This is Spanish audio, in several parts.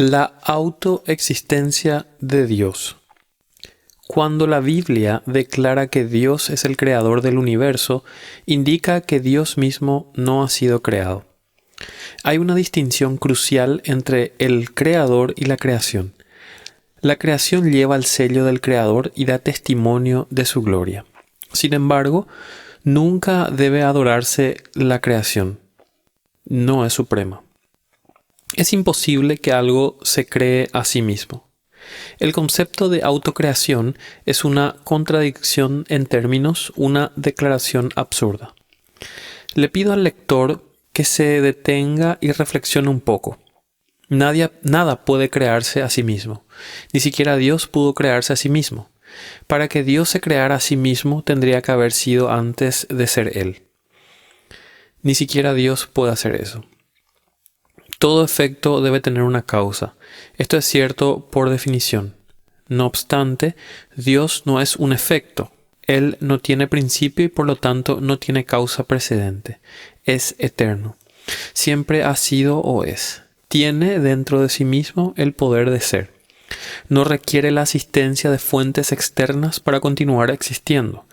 La autoexistencia de Dios. Cuando la Biblia declara que Dios es el creador del universo, indica que Dios mismo no ha sido creado. Hay una distinción crucial entre el creador y la creación. La creación lleva el sello del creador y da testimonio de su gloria. Sin embargo, nunca debe adorarse la creación. No es suprema. Es imposible que algo se cree a sí mismo. El concepto de autocreación es una contradicción en términos, una declaración absurda. Le pido al lector que se detenga y reflexione un poco. Nada puede crearse a sí mismo. Ni siquiera Dios pudo crearse a sí mismo. Para que Dios se creara a sí mismo, tendría que haber sido antes de ser Él. Ni siquiera Dios puede hacer eso. Todo efecto debe tener una causa. Esto es cierto por definición. No obstante, Dios no es un efecto. Él no tiene principio y por lo tanto no tiene causa precedente. Es eterno. Siempre ha sido o es. Tiene dentro de sí mismo el poder de ser. No requiere la asistencia de fuentes externas para continuar existiendo.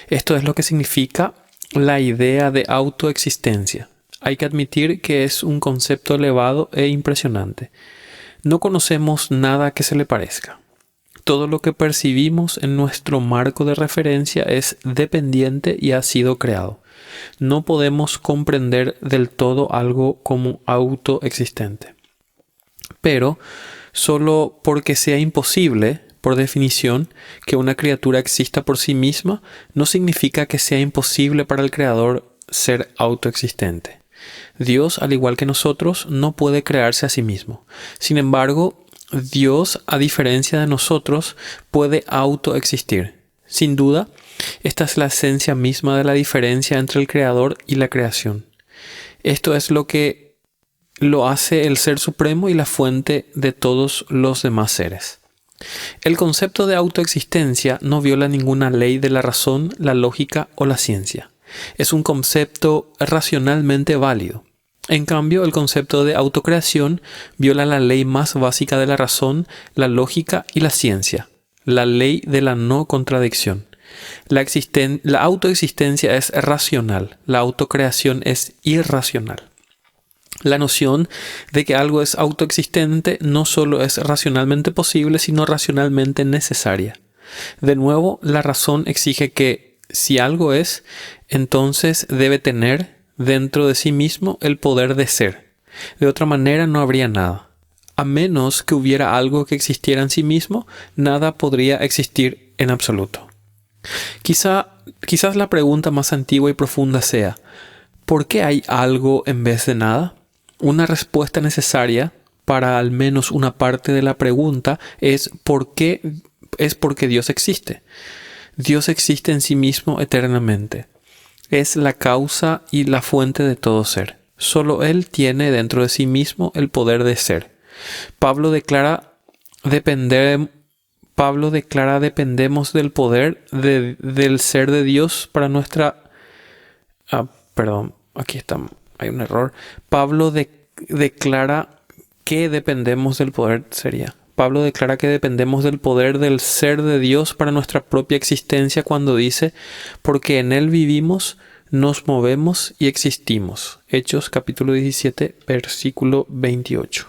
Esto es lo que significa la idea de autoexistencia. Hay que admitir que es un concepto elevado e impresionante. No conocemos nada que se le parezca. Todo lo que percibimos en nuestro marco de referencia es dependiente y ha sido creado. No podemos comprender del todo algo como autoexistente. Pero, solo porque sea imposible, por definición, que una criatura exista por sí misma, no significa que sea imposible para el Creador ser autoexistente. Dios, al igual que nosotros, no puede crearse a sí mismo. Sin embargo, Dios, a diferencia de nosotros, puede autoexistir. Sin duda, esta es la esencia misma de la diferencia entre el Creador y la creación. Esto es lo que lo hace el Ser Supremo y la fuente de todos los demás seres. El concepto de autoexistencia no viola ninguna ley de la razón, la lógica o la ciencia. Es un concepto racionalmente válido. En cambio, el concepto de autocreación viola la ley más básica de la razón, la lógica y la ciencia, la ley de la no contradicción. La autoexistencia es racional, la autocreación es irracional. La noción de que algo es autoexistente no solo es racionalmente posible, sino racionalmente necesaria. De nuevo, la razón exige que, si algo es, entonces debe tener dentro de sí mismo el poder de ser. De otra manera no habría nada. A menos que hubiera algo que existiera en sí mismo, nada podría existir en absoluto. Quizás la pregunta más antigua y profunda sea, ¿por qué hay algo en vez de nada? Una respuesta necesaria para al menos una parte de la pregunta es porque Dios existe. Dios existe en sí mismo eternamente. Es la causa y la fuente de todo ser. Solo Él tiene dentro de sí mismo el poder de ser. Pablo declara dependemos del poder del ser de Dios para nuestra... hay un error. Pablo declara que dependemos del poder, Pablo declara que dependemos del poder del ser de Dios para nuestra propia existencia cuando dice, porque en Él vivimos, nos movemos y existimos. Hechos capítulo 17, versículo 28.